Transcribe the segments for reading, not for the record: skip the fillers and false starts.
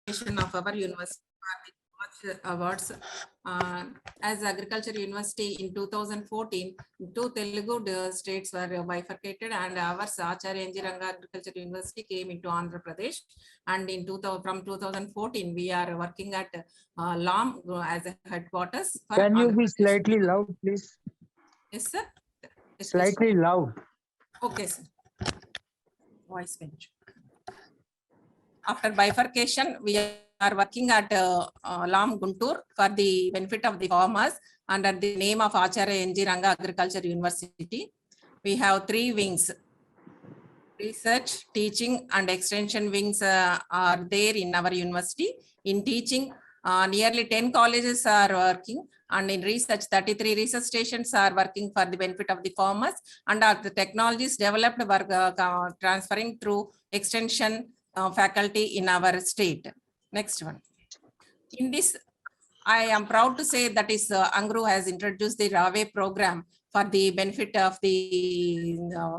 of our university awards as agriculture university in 2014. Two Telugu states were bifurcated, and our Acharya N.G. Ranga Agriculture University came into Andhra Pradesh. And in 2000, from 2014, we are working at LAM as a headquarters. Can you be slightly loud, please? Yes, sir. Yes, slightly loud. Okay, sir. Voice bench. After bifurcation, we are working at LAM Guntur for the benefit of the farmers under the name of Acharya N.G. Ranga Agriculture University. We have 3 wings. Research, teaching and extension wings are there in our university. In teaching, nearly 10 colleges are working, and in research, 33 research stations are working for the benefit of the farmers, and the technologies developed were transferring through extension faculty in our state. Next one. In this, I am proud to say that is ANGRU has introduced the RAWE program for the benefit of the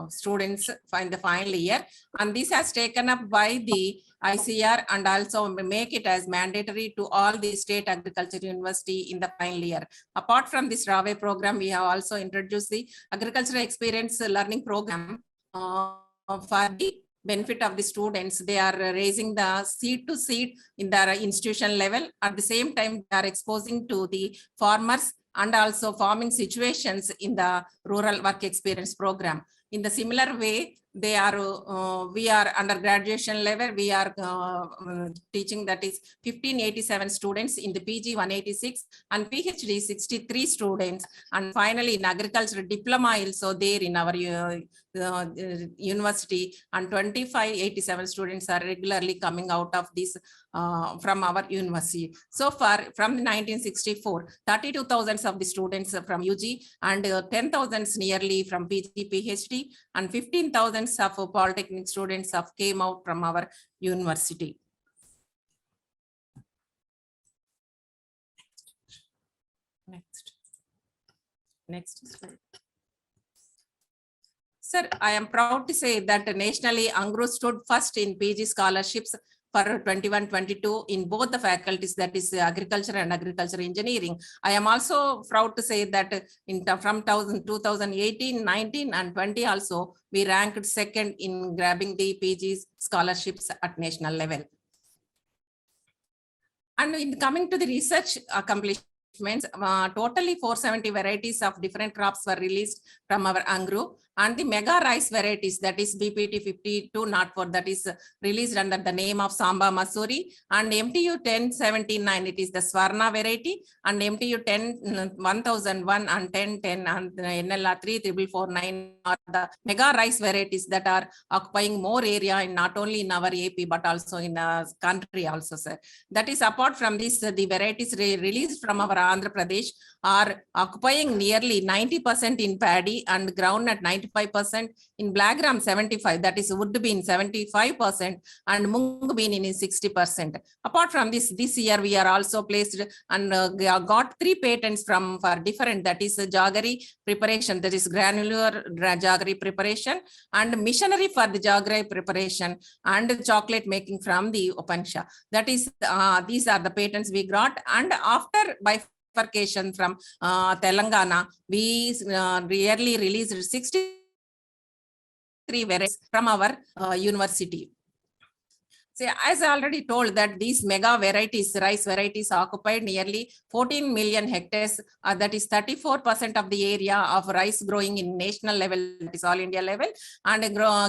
students in the final year, and this has taken up by the ICR and also make it as mandatory to all the state agriculture university in the final year. Apart from this RAWE program, we have also introduced the agricultural experience learning program for the benefit of the students. They are raising the seed to seed in their institution level. At the same time, they are exposing to the farmers and also farming situations in the rural work experience program. In the similar way, they are we are under graduation level, we are teaching, that is 1587 students in the PG 186 and PhD 63 students, and finally in agriculture diploma also there in our university, and 2587 students are regularly coming out of this from our university. So far from 1964, 32,000 of the students from UG and 10,000 nearly from PG PhD, and 15,000 of polytechnic students have came out from our university. Next slide. Sir, I am proud to say that nationally ANGRU stood first in PG scholarships for 21-22 in both the faculties, that is agriculture and agriculture engineering. I am also proud to say that from 2018, 19 and 20 also, we ranked second in grabbing the PG scholarships at national level. And in coming to the research accomplishments, totally 470 varieties of different crops were released from our ANGRU, and the mega rice varieties, that is BPT 5204, that is released under the name of Samba Masuri, and MTU 1079, it is the Swarna variety, and MTU 1001 and 1010 and NLR 3449 are the mega rice varieties that are occupying more area in not only in our AP but also in our country also, sir. That is apart from this, the varieties released from our Andhra Pradesh are occupying nearly 90% in paddy and groundnut 95%, in black gram 75%, that is wood bean 75%, and mung bean in 60%. Apart from this, this year we are also placed and got 3 patents from for different, that is jaggery preparation, that is granular jaggery preparation, and missionary for the jaggery preparation, and chocolate making from the Upanisha. That is these are the patents we got. And after bifurcation from Telangana, we really released 63 varieties from our university. So as I already told that these mega varieties, rice varieties occupied nearly 14 million hectares, that is 34% of the area of rice growing in national level, that is all India level, and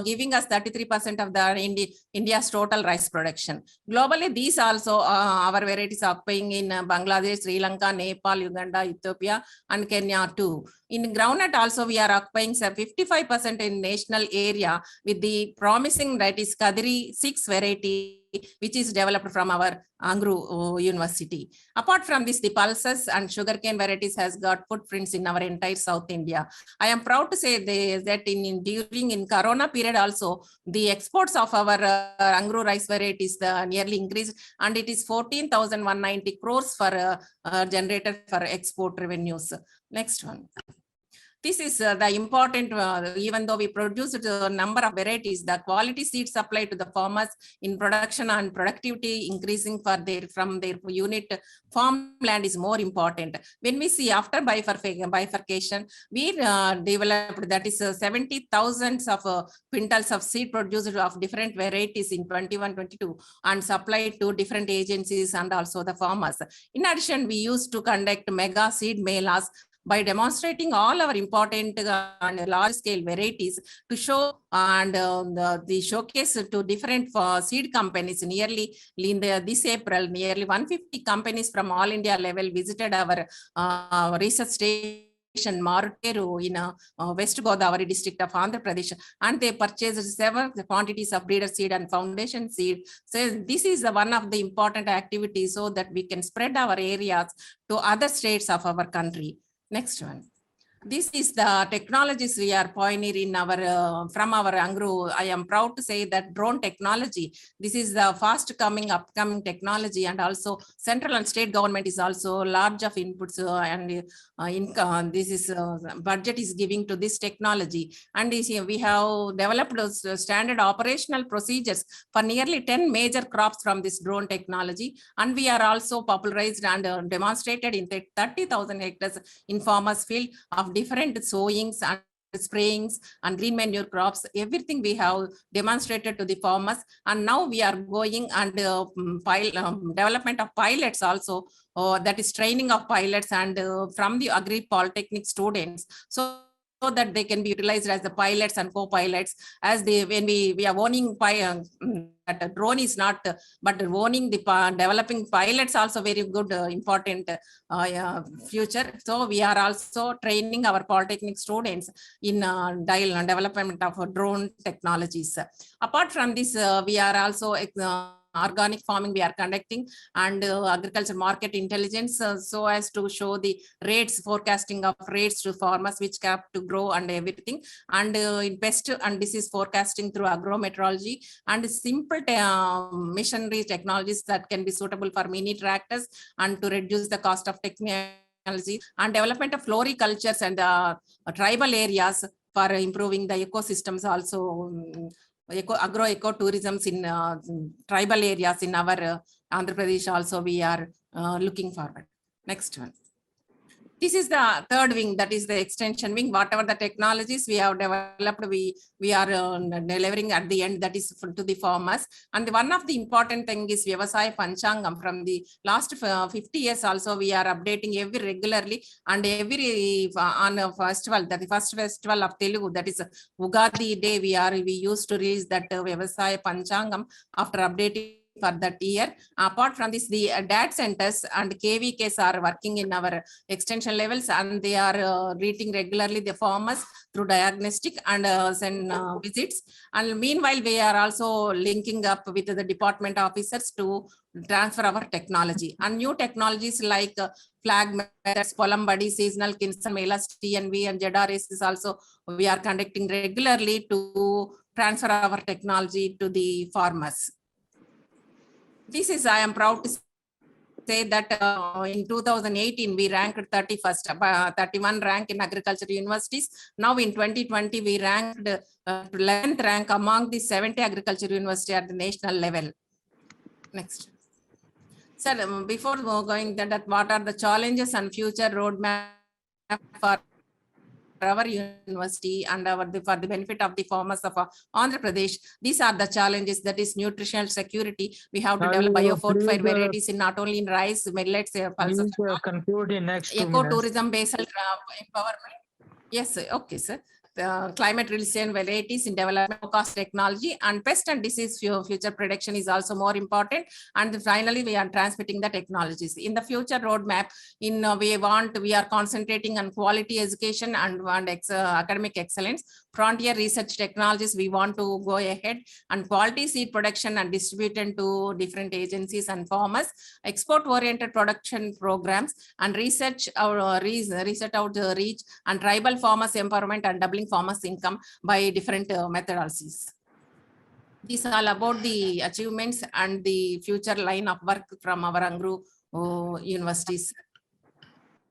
giving us 33% of the India's total rice production. Globally, these also our varieties are occupying in Bangladesh, Sri Lanka, Nepal, Uganda, Ethiopia, and Kenya too. In groundnut also we are occupying 55% in national area with the promising, that is Kadiri 6 variety, which is developed from our ANGRU university. Apart from this, the pulses and sugarcane varieties has got footprints in our entire South India. I am proud to say that during in Corona period also, the exports of our ANGRU rice varieties nearly increased, and it is 14,190 crores for generated for export revenues. Next one. This is the important, even though we produce a number of varieties, the quality seeds supplied to the farmers in production and productivity increasing from their unit farmland is more important. When we see after bifurcation, we developed that is 70,000 of quintals of seed produced of different varieties in 21-22 and supplied to different agencies and also the farmers. In addition, we used to conduct mega seed melas by demonstrating all our important and large scale varieties to show and the showcase to different seed companies. Nearly in this April, nearly 150 companies from all India level visited our research station Maruteru in West Godavari district of Andhra Pradesh, and they purchased several quantities of breeder seed and foundation seed. So this is one of the important activities so that we can spread our areas to other states of our country. Next one. This is the technologies we are pioneer in our from our Angro. I am proud to say that drone technology. This is the fast upcoming technology, and also central and state government is also large of inputs and this is budget is giving to this technology. And we have developed standard operational procedures for nearly 10 major crops from this drone technology, and we are also popularized and demonstrated in 30,000 hectares in farmers field of different sowings and sprayings and green manure crops. Everything we have demonstrated to the farmers, and now we are going and development of pilots also, that is training of pilots and from the agri polytechnic students, so that they can be utilized as the pilots and co-pilots as they when we are owning that a drone is not, but owning the developing pilots also very good important future. So we are also training our polytechnic students in development of drone technologies. Apart from this, we are also organic farming we are conducting and agriculture market intelligence so as to show the rates, forecasting of rates to farmers which have to grow and everything, and in pest and disease forecasting through agrometeorology and simple machinery technologies that can be suitable for mini tractors and to reduce the cost of technology, and development of floricultures and tribal areas for improving the ecosystems also. Agro-ecotourism in tribal areas in our Andhra Pradesh also we are looking forward. Next one. This is the third wing, that is the extension wing. Whatever the technologies we have developed, we are delivering at the end, that is to the farmers. And one of the important thing is BFSI Panchangam. From the last 50 years also, we are updating every regularly and every on a festival, that the first festival of Telugu, that is Ugadi day, we used to release that BFSI Panchangam after updating for that year. Apart from this, the data centers and KVKs are working in our extension levels, and they are reading regularly the farmers through diagnostic and visits. And meanwhile, we are also linking up with the department officers to transfer our technology and new technologies like flag methods, pollen buddy, seasonal kinson, melas, TNV and ZRS is also we are conducting regularly to transfer our technology to the farmers. This is, I am proud to say that in 2018, we ranked 31st, 31 rank in agriculture universities. Now in 2020, we ranked 11th rank among the 70 agriculture university at the national level. Next. Sir, before going that, what are the challenges and future roadmap for our university and for the benefit of the farmers of Andhra Pradesh? These are the challenges, that is nutritional security. We have to develop biofortified varieties in not only in rice, millets, pulses. Conclude in next 2 minutes. Ecotourism based empowerment. Yes, okay, sir. Climate resilient varieties in development, cost technology, and pest and disease future prediction is also more important. And finally, we are transmitting the technologies. In the future roadmap, we are concentrating on quality education and academic excellence. Frontier research technologies, we want to go ahead, and quality seed production and distribution to different agencies and farmers, export oriented production programs, and research outreach and tribal farmers empowerment and doubling farmers income by different methodologies. These are all about the achievements and the future line of work from our Angro universities.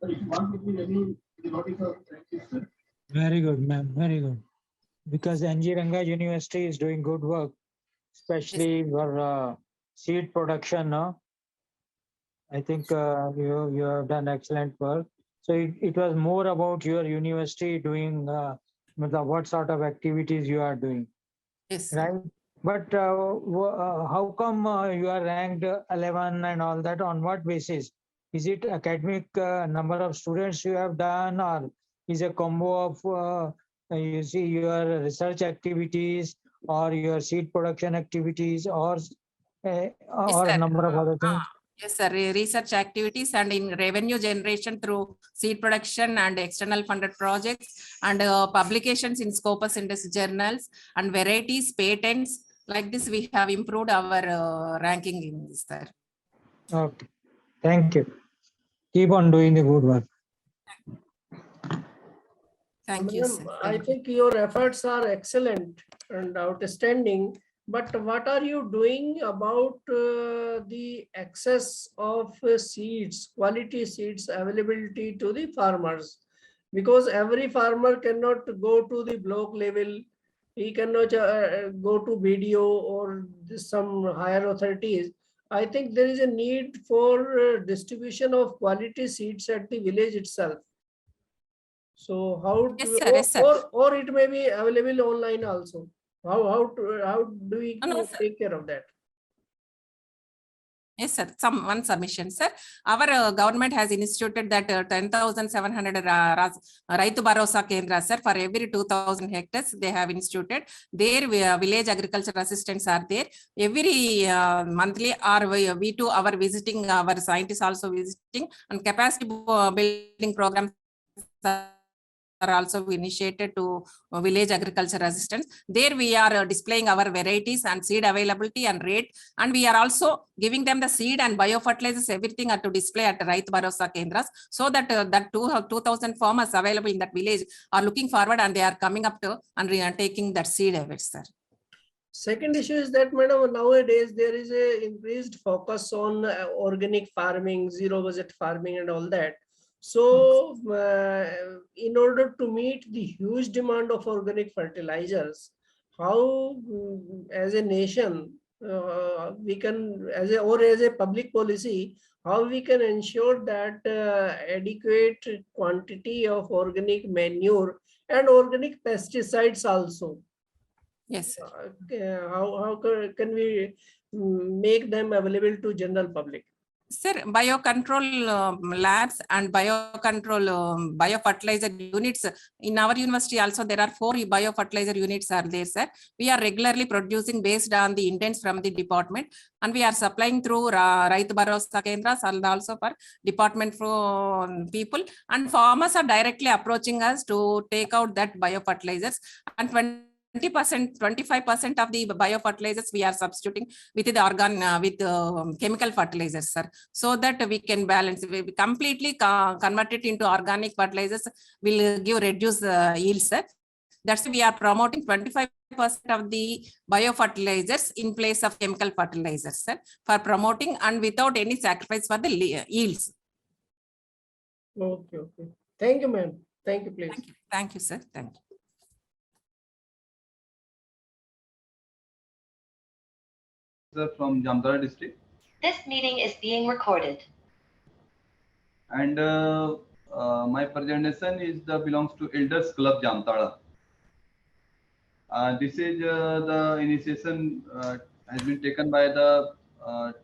If you want to do any, what is the practice? Very good, ma'am. Very good. Because NG Ranga University is doing good work, especially for seed production. I think you have done excellent work. So it was more about your university doing what sort of activities you are doing, Yes, sir. right? But how come you are ranked 11 and all that? On what basis? Is it academic number of students you have done, or is a combo of you see your research activities or your seed production activities Yes, or a sir. number of other things? Yes, sir. Research activities and in revenue generation through seed production and external funded projects and publications in Scopus industry journals and varieties, patents. Like this, we have improved our ranking in this, sir. Okay, thank you. Keep on doing the good work. Thank you, sir. I think your efforts are excellent and outstanding. But what are you doing about the access of seeds, quality seeds availability to the farmers? Because every farmer cannot go to the block level. He cannot go to BDO or some higher authorities. I think there is a need for distribution of quality seeds at the village itself. So how Yes, to, sir. Yes, sir. or it may be available online also. How do we No, sir. take care of that? Yes, sir. One submission, sir. Our government has instituted that 10,700 Raitu Bharosa Kendra, sir. For every 2,000 hectares, they have instituted. There, village agriculture assistants are there. Every monthly, we too are visiting, our scientists also visiting, and capacity building programs are also initiated to village agriculture assistance. There we are displaying our varieties and seed availability and rate, and we are also giving them the seed and biofertilizers, everything are to display at Raitu Bharosa Kendras, so that that 2,000 farmers available in that village are looking forward and they are coming up to and taking that seed away, sir. Second issue is that, madam, nowadays there is a increased focus on organic farming, zero budget farming and all that. So in order to meet the huge demand of organic fertilizers, how as a nation we can, as a public policy, how we can ensure that adequate quantity of organic manure and organic pesticides also. Yes, sir. How can we make them available to general public? Sir, biocontrol labs and biocontrol biofertilizer units in our university also, there are 4 biofertilizer units are there, sir. We are regularly producing based on the intents from the department, and we are supplying through Raitu Bharosa Kendras and also for department for people, and farmers are directly approaching us to take out that biofertilizers, and 20%, 25% of the biofertilizers we are substituting with the chemical fertilizers, sir, so that we can balance. We completely convert it into organic fertilizers will give reduce yield, sir. That's why we are promoting 25% of the biofertilizers in place of chemical fertilizers, sir, for promoting and without any sacrifice for the yields. Okay. Thank you, ma'am. Thank you, please. Thank you, sir. Thank you. From Jamtara district. This meeting is being recorded. And my presentation is belongs to Elders Club Jamtara. This is the initiation has been taken by the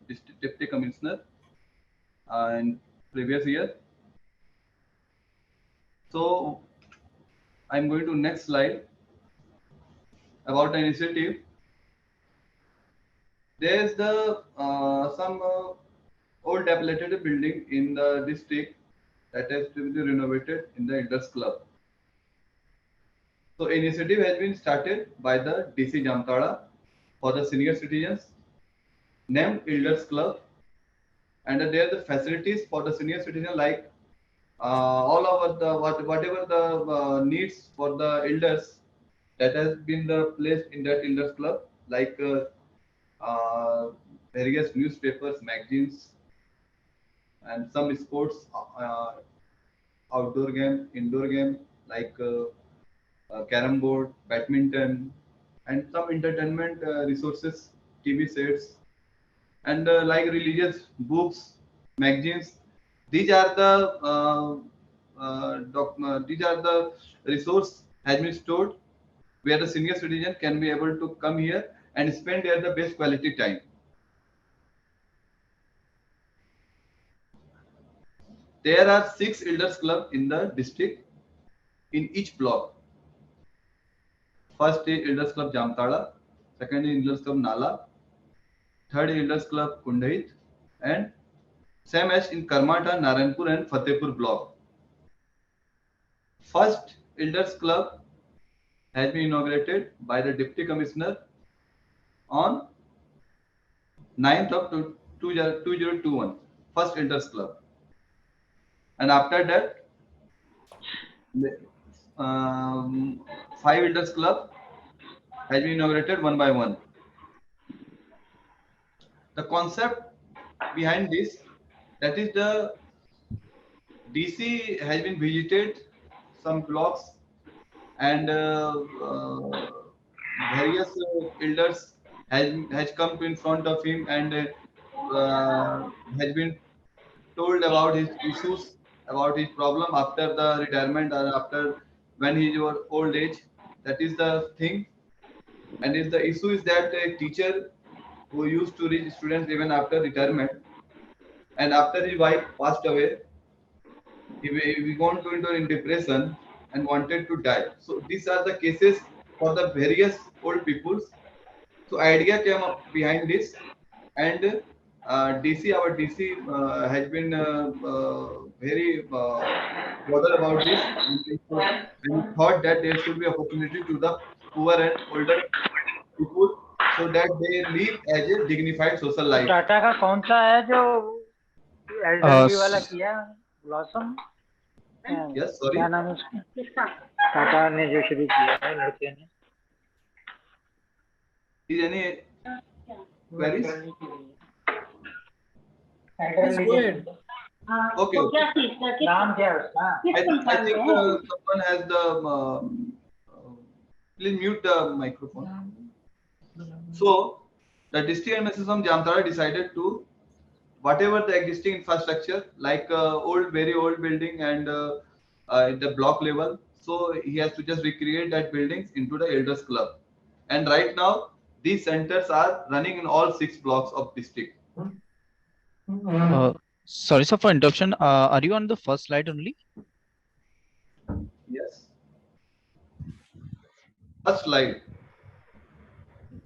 district deputy commissioner in previous year. So I'm going to next slide about the initiative. There is the some old dilapidated building in the district that has to be renovated in the Elders Club. So initiative has been started by the DC Jamtara for the senior citizens, named Elders Club, and there are the facilities for the senior citizen, like all over the whatever the needs for the elders that has been the placed in that Elders Club, like various newspapers, magazines, and some sports, outdoor game, indoor game, like carom board, badminton, and some entertainment resources, TV sets, and like religious books, magazines. These are the these are the resource has been stored where the senior citizen can be able to come here and spend there the best quality time. There are 6 elders club in the district in each block. First is elders club Jamtala, second is elders club Nala, third is elders club Kundait, and same as in Karmata, Naranpur and Fatehpur block. First elders club has been inaugurated by the Deputy Commissioner on 9th of 2021, first elders club. And after that, 5 elders club has been inaugurated one by one. The concept behind this, that is the DC has been visited some blocks and various elders has come to in front of him and has been told about his issues, about his problem after the retirement or after when he was old age. That is the thing. And if the issue is that a teacher who used to reach students even after retirement and after his wife passed away, he gone to into in depression and wanted to die. So these are the cases for the various old peoples. So idea came up behind this, and DC, our DC has been very bothered about this, and thought that there should be opportunity to the poor and older people so that they live as a dignified social life. Tata का कौन सा है जो elderly वाला किया blossom? Yes, sorry. क्या नाम है उसका? टाटा ने जो शुरू किया है लड़के ने. Is any queries? Please go ahead. Okay. नाम क्या है उसका? I think someone has the. Please mute the microphone. So, the district administration from Jamtara decided to whatever the existing infrastructure, like old, very old building and at the block level. So he has to just recreate that buildings into the elders club. And right now, these centers are running in all 6 blocks of district. Sorry, sir, for interruption. Are you on the first slide only? Yes. First slide.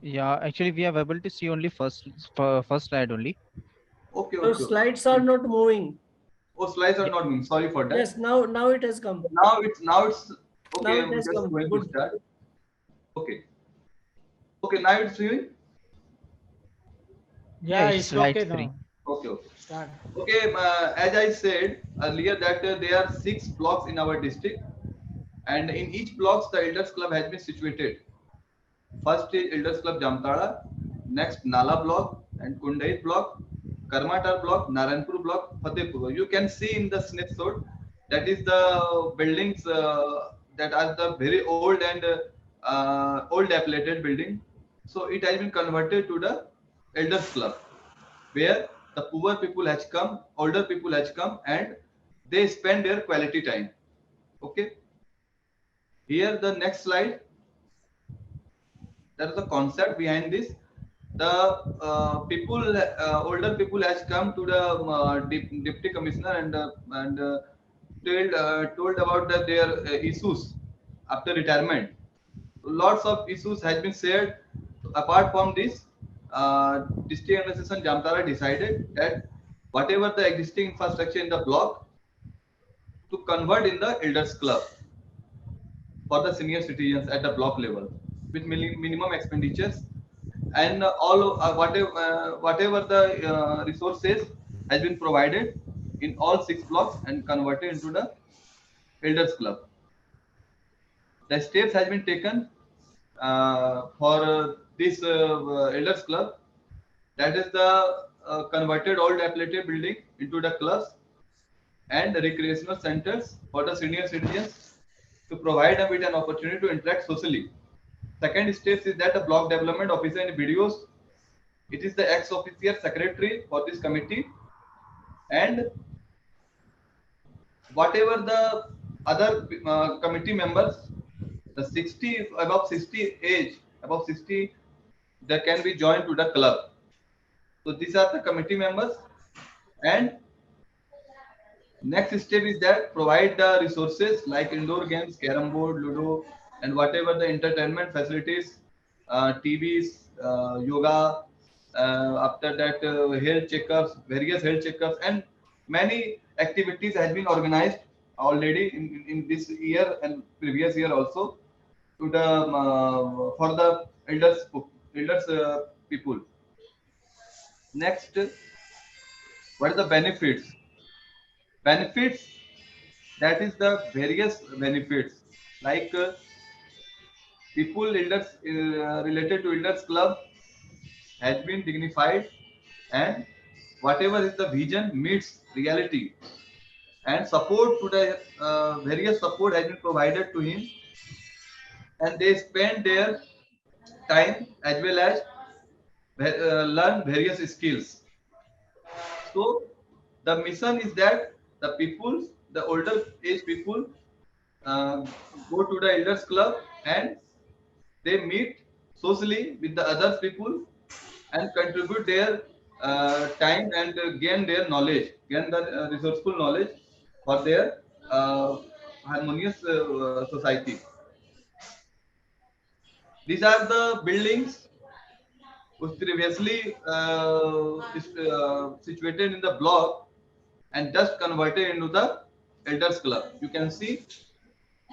Yeah, actually, we are able to see only first slide only. Okay. So Okay. slides are not moving. Oh, slides are not moving. Sorry for that. Yes, now it has come. Now it's okay. Now it I'm has just come. going to Good. start. Okay. Okay. Now it's viewing. Yeah, it's it's slide okay 3. now. Okay. Start. Okay, as I said earlier that there are 6 blocks in our district, and in each blocks the elders club has been situated. First is elders club Jamtara, next Nala block and Kundait block, Karmatar block, Naranpur block, Fatehpur. You can see in the snapshot that is the buildings that are the very old and old dilapidated building. So it has been converted to the elders club, where the poor people has come, older people has come, and they spend their quality time. Okay. Here the next slide. That is the concept behind this. The older people has come to the deputy commissioner and told about their issues after retirement. Lots of issues has been shared. Apart from this, district administration Jamtara decided that whatever the existing infrastructure in the block to convert in the elders club for the senior citizens at the block level with minimum expenditures, and whatever the resources has been provided in all 6 blocks and converted into the elders club. The steps has been taken for this elders club, that is the converted old dilapidated building into the clubs and recreational centers for the senior citizens, to provide them with an opportunity to interact socially. Second stage is that the block development officer in videos. It is the ex-officer secretary for this committee, and whatever the other committee members, the 60 above 60 age, above 60, they can be joined to the club. So these are the committee members, and next step is that provide the resources like indoor games, carom board, ludo, and whatever the entertainment facilities, TVs, yoga. After that, health checkups, various health checkups, and many activities has been organized already in this year and previous year also to the for the elders people. Next, what are the benefits? Benefits, that is the various benefits like people elders related to elders club has been dignified, and whatever is the vision meets reality, and support to the various support has been provided to him, and they spend their time as well as learn various skills. So the mission is that the people, the older age people, uh, go to the elders club and they meet socially with the other people and contribute their time and gain their knowledge, gain the resourceful knowledge for their harmonious society. These are the buildings which previously is situated in the block and just converted into the elders club. You can see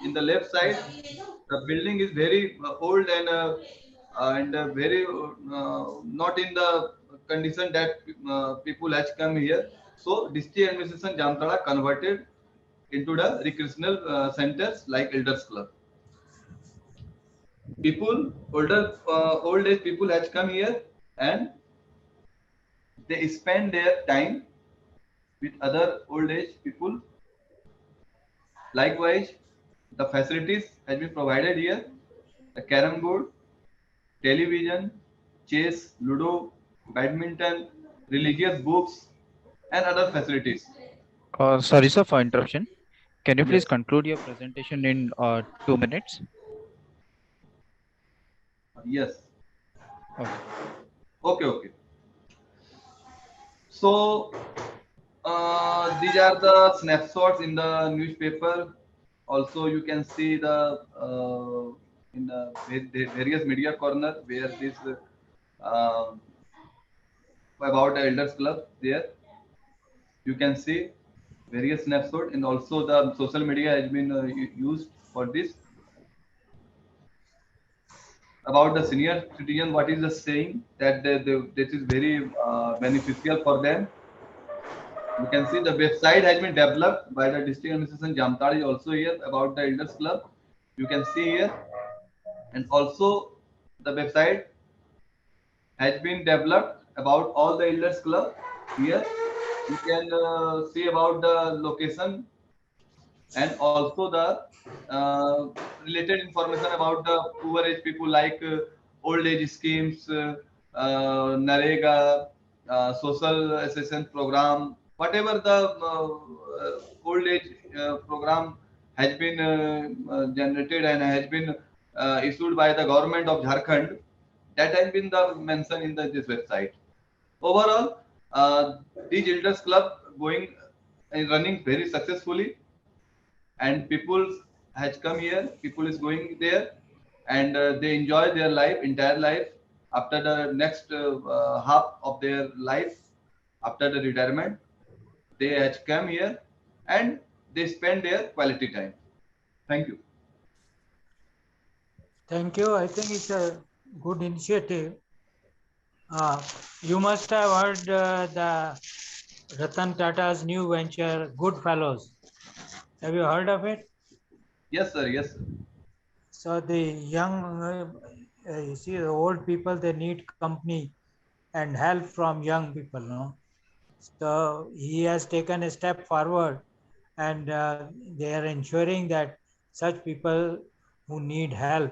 in the left side, the building is very old and very not in the condition that people has come here. So district administration Jamtara converted into the recreational centers like elders club. People, old age people has come here and they spend their time with other old age people. Likewise, the facilities has been provided here. The carom board, television, chess, ludo, badminton, religious books, and other facilities. Sorry, sir, for interruption. Can you please Yes. conclude your presentation in 2 minutes? Yes. Okay. Okay. Okay. So these are the snapshots in the newspaper. Also, you can see the in the various media corner where this about the elders club there. You can see various snapshot, and also the social media has been used for this. About the senior citizen, what is the saying that this is very beneficial for them. You can see the website has been developed by the district administration Jamtara is also here about the elders club. You can see here, and also the website has been developed about all the elders club. Here you can see about the location and also the related information about the poor age people like old age schemes, Narega, social assistance program, whatever the old age program has been generated and has been issued by the government of Jharkhand, that has been the mention in this website. Overall, these elders club going and running very successfully, and people has come here, people is going there, and they enjoy their life, entire life. After the next half of their life, after the retirement, they has come here and they spend their quality time. Thank you. Thank you. I think it's a good initiative. You must have heard the Ratan Tata's new venture, Good Fellows. Have you heard of it? Yes sir, yes sir. So the young, you see, the old people, they need company and help from young people, no? So he has taken a step forward, and they are ensuring that such people who need help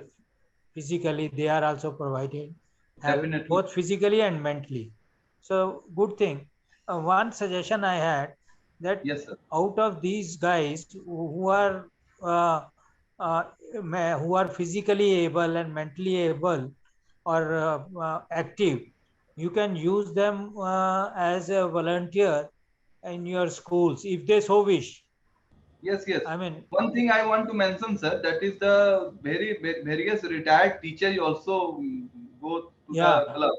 physically, they are also providing help, Definitely. both physically and mentally. So good thing. One suggestion I had, that Yes, sir. out of these guys who are physically able and mentally able or active, you can use them as a volunteer in your schools if they so wish. Yes, yes. I mean, One thing I want to mention, sir, that is the various retired teachers also go to yeah, the club,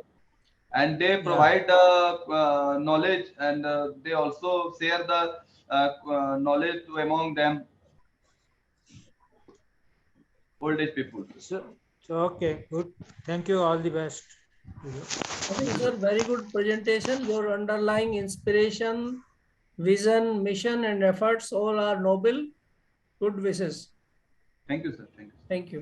and they yeah. provide the knowledge, and they also share the knowledge to among them old age people. So okay, good. Thank you. All the best to you. I think, sir, very good presentation. Your underlying inspiration, vision, mission, and efforts all are noble. Good wishes. Thank you, sir. Thank you. Thank you.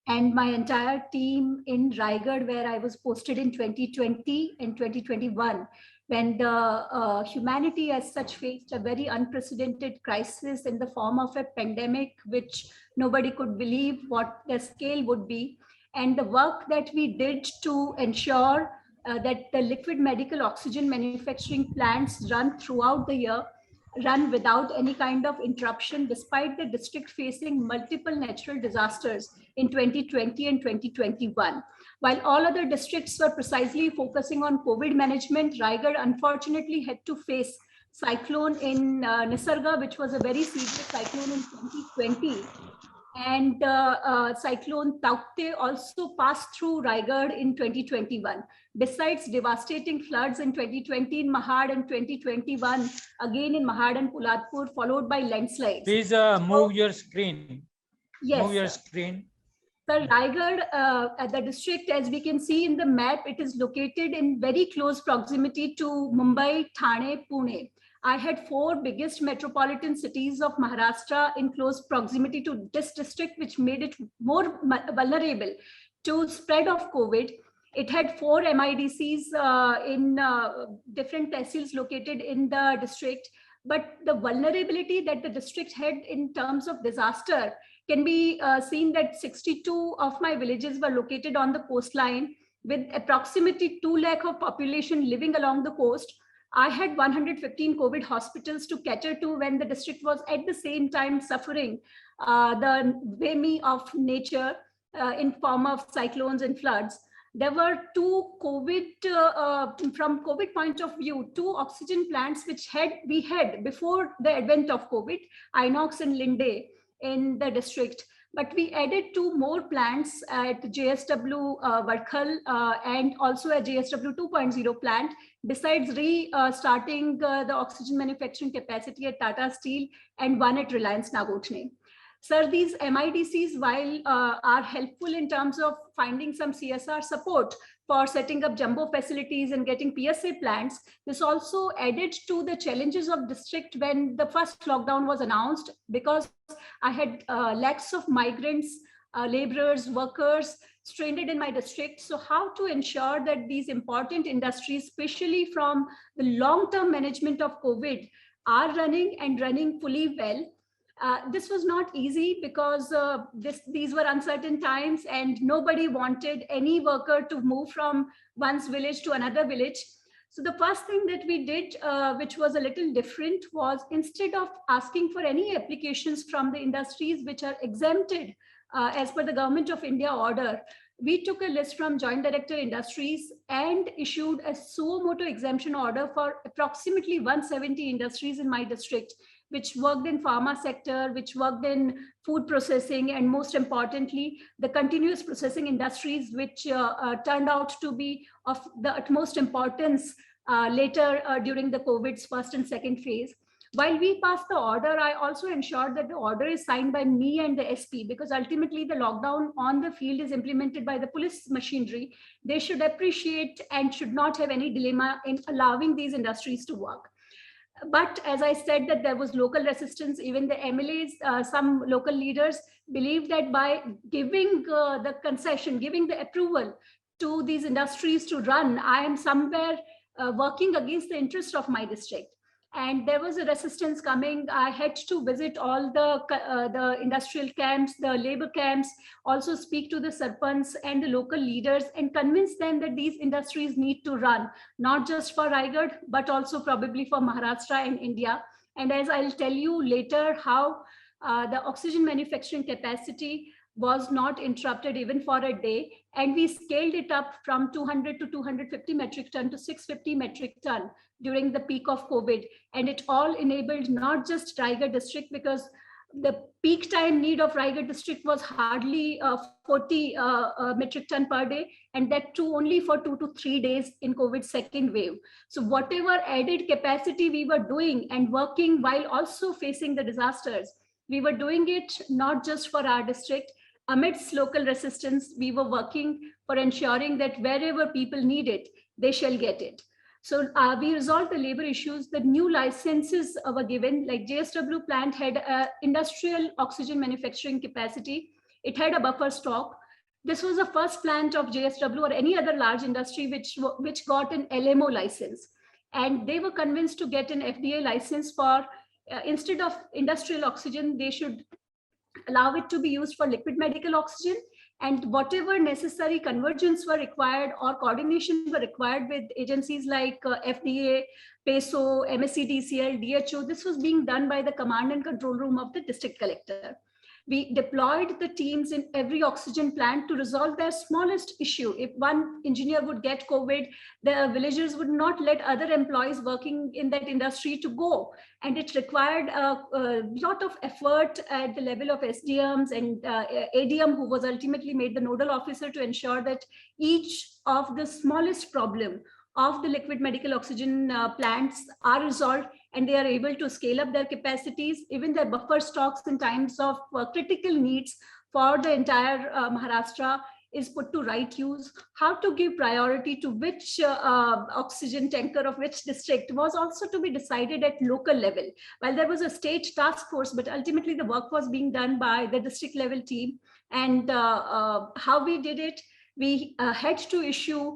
And my entire team in Raigad, where I was posted in 2020 and 2021, when the humanity as such faced a very unprecedented crisis in the form of a pandemic, which nobody could believe what the scale would be. And the work that we did to ensure that the liquid medical oxygen manufacturing plants run throughout the year, run without any kind of interruption, despite the district facing multiple natural disasters in 2020 and 2021. While all other districts were precisely focusing on COVID management, Raigad unfortunately had to face cyclone in Nisarga, which was a very serious cyclone in 2020. And cyclone Taukte also passed through Raigad in 2021. Besides devastating floods in 2020 in Mahad and 2021, again in Mahad and Puladpur, followed by landslides. Please move your screen. Yes, Move your sir. screen. Sir, Raigad, at the district, as we can see in the map, it is located in very close proximity to Mumbai, Thane, Pune. I had 4 biggest metropolitan cities of Maharashtra in close proximity to this district, which made it more vulnerable to spread of COVID. It had 4 MIDCs in different tehsils located in the district. But the vulnerability that the district had in terms of disaster can be seen that 62 of my villages were located on the coastline with approximately 2 lakh of population living along the coast. I had 115 COVID hospitals to cater to when the district was at the same time suffering the whammy of nature in form of cyclones and floods. There were 2 COVID, from COVID point of view, 2 oxygen plants which we had before the advent of COVID, Inox and Linde in the district. But we added 2 more plants at JSW Varkhal and also a JSW 2.0 plant, besides restarting the oxygen manufacturing capacity at Tata Steel and 1 at Reliance Nagotne. Sir, these MIDCs, while are helpful in terms of finding some CSR support for setting up jumbo facilities and getting PSA plants, this also added to the challenges of district when the first lockdown was announced, because I had lakhs of migrants, laborers, workers stranded in my district. So how to ensure that these important industries, especially from the long-term management of COVID, are running and running fully well. This was not easy because these were uncertain times and nobody wanted any worker to move from one's village to another village. So the first thing that we did, which was a little different, was instead of asking for any applications from the industries which are exempted as per the Government of India order, we took a list from Joint Director Industries and issued a suo motu exemption order for approximately 170 industries in my district, which worked in pharma sector, which worked in food processing, and most importantly, the continuous processing industries, which turned out to be of the utmost importance later during the COVID's first and second phase. While we passed the order, I also ensured that the order is signed by me and the SP, because ultimately the lockdown on the field is implemented by the police machinery. They should appreciate and should not have any dilemma in allowing these industries to work. But as I said, that there was local resistance. Even the MLAs, some local leaders believed that by giving the concession, giving the approval to these industries to run, I am somewhere working against the interest of my district. And there was a resistance coming. I had to visit all the industrial camps, the labor camps, also speak to the sarpans and the local leaders and convince them that these industries need to run, not just for Raigad, but also probably for Maharashtra and India. And as I'll tell you later, how the oxygen manufacturing capacity was not interrupted even for a day. And we scaled it up from 200 to 250 metric ton to 650 metric ton during the peak of COVID. And it all enabled not just Raigad district, because the peak time need of Raigad district was hardly 40 metric ton per day, and that too only for 2 to 3 days in COVID second wave. So whatever added capacity we were doing and working while also facing the disasters, we were doing it not just for our district. Amidst local resistance, we were working for ensuring that wherever people need it, they shall get it. So we resolved the labor issues. The new licenses were given, like JSW plant had industrial oxygen manufacturing capacity. It had a buffer stock. This was the first plant of JSW or any other large industry which got an LMO license. And they were convinced to get an FDA license for, instead of industrial oxygen, they should allow it to be used for liquid medical oxygen, and whatever necessary convergence were required or coordination were required with agencies like FDA, PESO, MSCDCL, DHO, this was being done by the command and control room of the district collector. We deployed the teams in every oxygen plant to resolve their smallest issue. If one engineer would get COVID, the villagers would not let other employees working in that industry to go. And it required a lot of effort at the level of SDMs and ADM, who was ultimately made the nodal officer to ensure that each of the smallest problem of the liquid medical oxygen plants are resolved, and they are able to scale up their capacities, even their buffer stocks in times of critical needs for the entire Maharashtra is put to right use. How to give priority to which oxygen tanker of which district was also to be decided at local level. While there was a state task force, but ultimately the work was being done by the district level team. And how we did it, we had to issue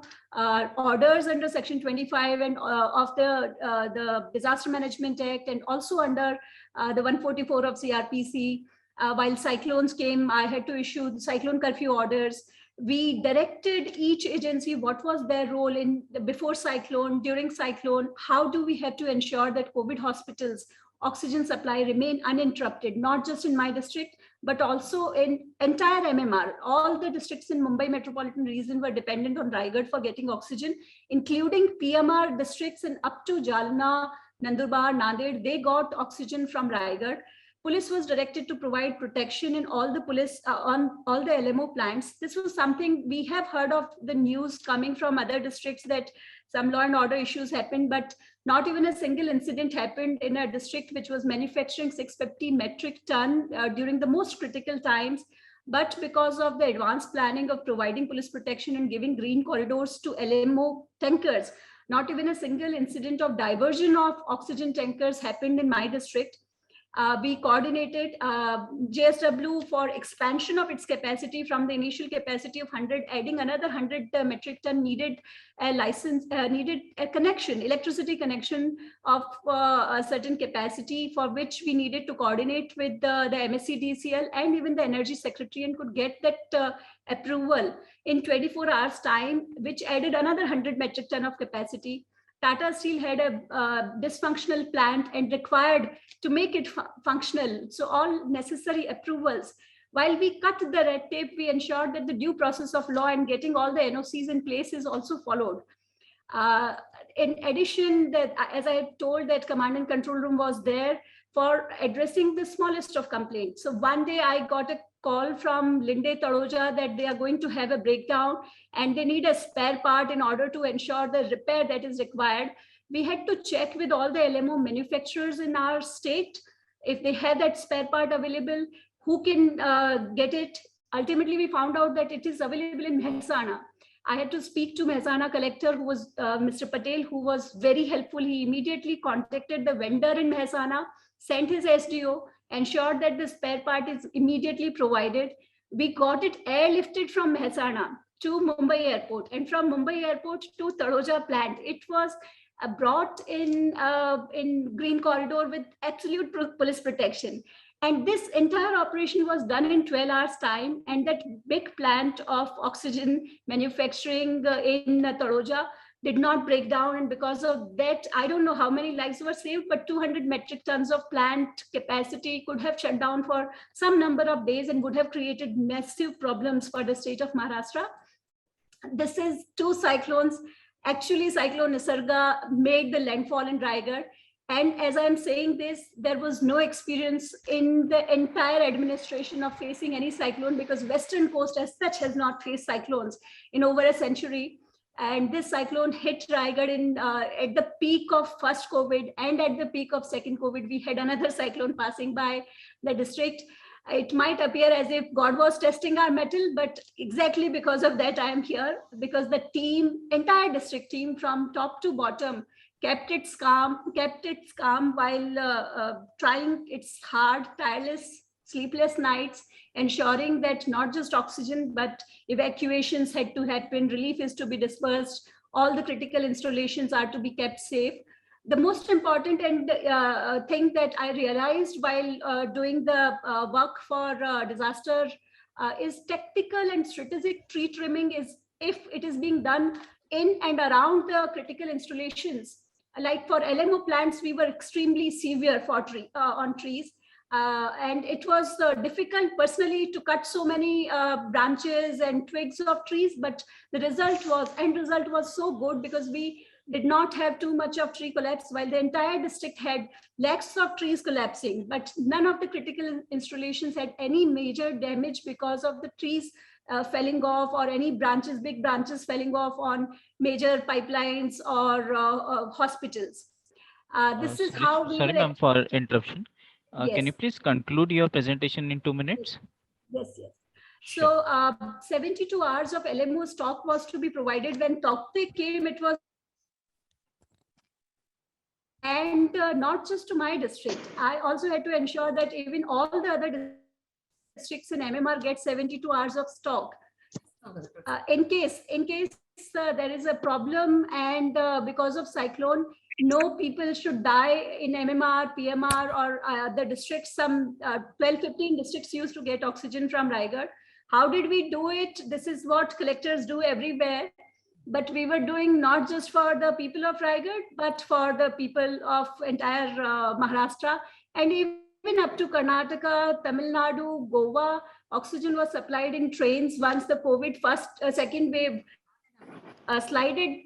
orders under Section 25 and of the Disaster Management Act, and also under the 144 of CRPC. While cyclones came, I had to issue the cyclone curfew orders. We directed each agency what was their role in before cyclone, during cyclone. How do we have to ensure that COVID hospitals oxygen supply remain uninterrupted, not just in my district, but also in entire MMR. All the districts in Mumbai metropolitan region were dependent on Raigad for getting oxygen, including PMR districts and up to Jalna, Nandurbar, Nanded, they got oxygen from Raigad. Police was directed to provide protection in all the police on all the LMO plants. This was something we have heard of the news coming from other districts that some law and order issues happened, but not even a single incident happened in a district which was manufacturing 650 metric ton during the most critical times. But because of the advanced planning of providing police protection and giving green corridors to LMO tankers, not even a single incident of diversion of oxygen tankers happened in my district. We coordinated JSW for expansion of its capacity from the initial capacity of 100, adding another 100 metric ton, needed a license, needed a connection, electricity connection of a certain capacity, for which we needed to coordinate with the MSCDCL and even the Energy Secretary, and could get that approval in 24 hours time, which added another 100 metric ton of capacity. Tata Steel had a dysfunctional plant and required to make it functional. So all necessary approvals. While we cut the red tape, we ensured that the due process of law and getting all the NOCs in place is also followed. In addition, that, as I told, that command and control room was there for addressing the smallest of complaints. So one day I got a call from Linde Tadoja that they are going to have a breakdown and they need a spare part in order to ensure the repair that is required. We had to check with all the LMO manufacturers in our state if they have that spare part available, who can get it. Ultimately, we found out that it is available in Mehsana. I had to speak to Mehsana collector, who was Mr. Patel, who was very helpful. He immediately contacted the vendor in Mehsana, sent his SDO, ensured that the spare part is immediately provided. We got it airlifted from Mehsana to Mumbai airport, and from Mumbai airport to Taloja plant. It was brought in green corridor with absolute police protection. And this entire operation was done in 12 hours time. And that big plant of oxygen manufacturing in Taloja did not break down. And because of that, I don't know how many lives were saved, but 200 metric tons of plant capacity could have shut down for some number of days and would have created massive problems for the state of Maharashtra. This is two cyclones. Actually, Cyclone Nisarga made the landfall in Raigad. And as I'm saying this, there was no experience in the entire administration of facing any cyclone, because Western coast as such has not faced cyclones in over a century. And this cyclone hit Raigad at the peak of first COVID, and at the peak of second COVID, we had another cyclone passing by the district. It might appear as if God was testing our mettle, but exactly because of that, I am here, because the team, entire district team from top to bottom, kept its calm while trying its hard, tireless, sleepless nights, ensuring that not just oxygen, but evacuations had to happen, relief is to be dispersed, all the critical installations are to be kept safe. The most important thing that I realized while doing the work for disaster is tactical and strategic tree trimming is if it is being done in and around the critical installations. Like for LMO plants, we were extremely severe for on trees. And it was difficult personally to cut so many branches and twigs of trees, but the end result was so good because we did not have too much of tree collapse, while the entire district had lakhs of trees collapsing, but none of the critical installations had any major damage because of the trees falling off or any big branches falling off on major pipelines or hospitals. This is how we Sorry, ma'am, for interruption. Yes. Can you please conclude your presentation in 2 minutes? Yes, yes. Sure. So 72 hours of LMO stock was to be provided. When Tokte came, it was, and not just to my district. I also had to ensure that even all the other districts in MMR get 72 hours of stock. In case there is a problem and because of cyclone, no people should die in MMR, PMR or the districts. Some 12-15 districts used to get oxygen from Raigad. How did we do it? This is what collectors do everywhere. But we were doing not just for the people of Raigad, but for the people of entire Maharashtra, and even up to Karnataka, Tamil Nadu, Goa. Oxygen was supplied in trains once the COVID second wave slided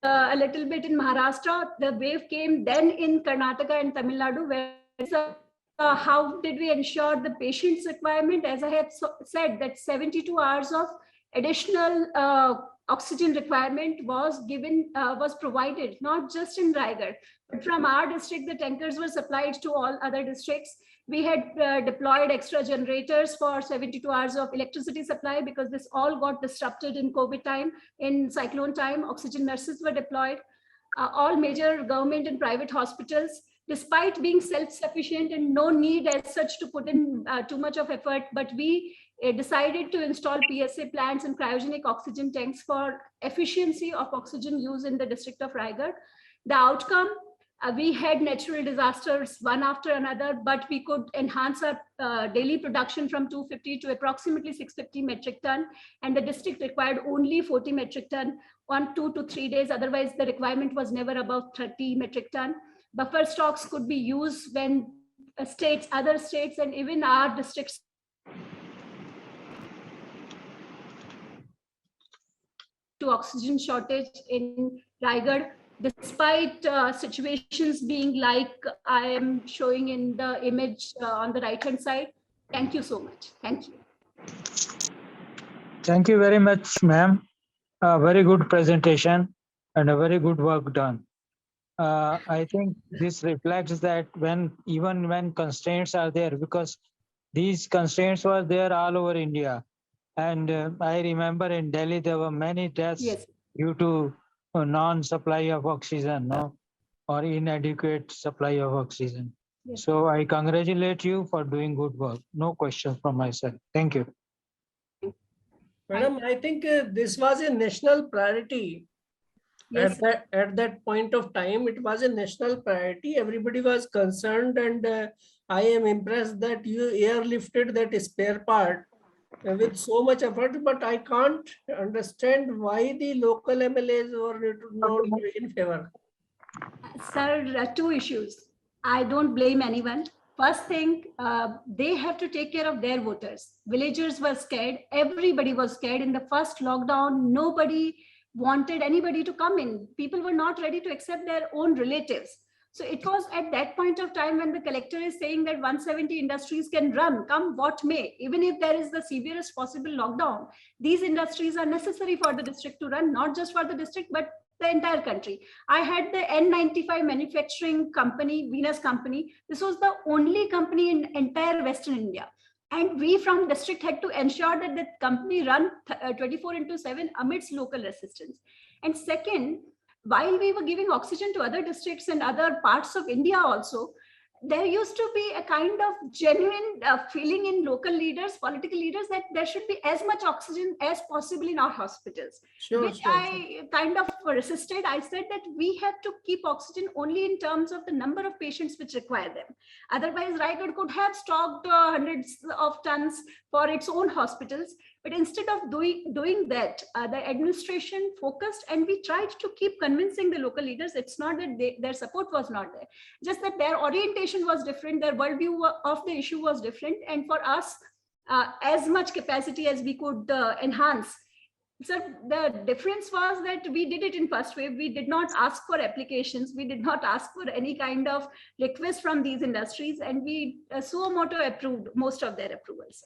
a little bit in Maharashtra. The wave came then in Karnataka and Tamil Nadu, where how did we ensure the patient's requirement? As I have said, that 72 hours of additional oxygen requirement was provided, not just in Raigad, but from our district, the tankers were supplied to all other districts. We had deployed extra generators for 72 hours of electricity supply because this all got disrupted in COVID time. In cyclone time, oxygen nurses were deployed. All major government and private hospitals, despite being self-sufficient and no need as such to put in too much of effort, but we decided to install PSA plants and cryogenic oxygen tanks for efficiency of oxygen use in the district of Raigad. The outcome, we had natural disasters one after another, but we could enhance our daily production from 250 to approximately 650 metric ton, and the district required only 40 metric ton on 2 to 3 days. Otherwise, the requirement was never above 30 metric ton. Buffer stocks could be used when other states and even our districts to oxygen shortage in Raigad, despite situations being like I am showing in the image on the right-hand side. Thank you so much. Thank you. Thank you very much, ma'am. A very good presentation and a very good work done. I think this reflects that even when constraints are there, because these constraints were there all over India. And I remember in Delhi, there were many deaths due to non-supply of oxygen, or inadequate supply of oxygen. Yes. So I congratulate you for doing good work. No questions from my side. Thank you. Madam, I think this was a national priority. Yes, At that point of time, it was a national priority. Everybody was concerned, and I am impressed that you airlifted that spare part with so much effort. But I can't understand why the local MLAs were not in favor. sir, two issues. I don't blame anyone. First thing, they have to take care of their voters. Villagers were scared. Everybody was scared. In the first lockdown, nobody wanted anybody to come in. People were not ready to accept their own relatives. So it was at that point of time when the collector is saying that 170 industries can run, come what may, even if there is the severest possible lockdown, these industries are necessary for the district to run, not just for the district, but the entire country. I had the N95 manufacturing company, Venus company. This was the only company in entire Western India. And we from district had to ensure that the company run 24/7 amidst local resistance. And second, while we were giving oxygen to other districts and other parts of India also, there used to be a kind of genuine feeling in local leaders, political leaders, that there should be as much oxygen as possible in our hospitals, which I kind of resisted. I said that we have to keep oxygen only in terms of the number of patients which require them. Otherwise, Raigad could have stocked hundreds of tons for its own hospitals. But instead of doing that, the administration focused, and we tried to keep convincing the local leaders. It's not that their support was not there, just that their orientation was different, their worldview of the issue was different. And for us, as much capacity as we could enhance. So the difference was that we did it in first wave. We did not ask for applications. We did not ask for any kind of request from these industries. And we suo moto approved most of their approvals.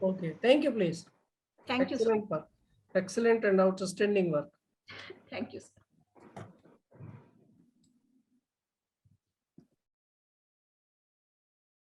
Okay, thank you, please. Thank you, sir. Excellent work. Excellent and outstanding work. Thank you, sir.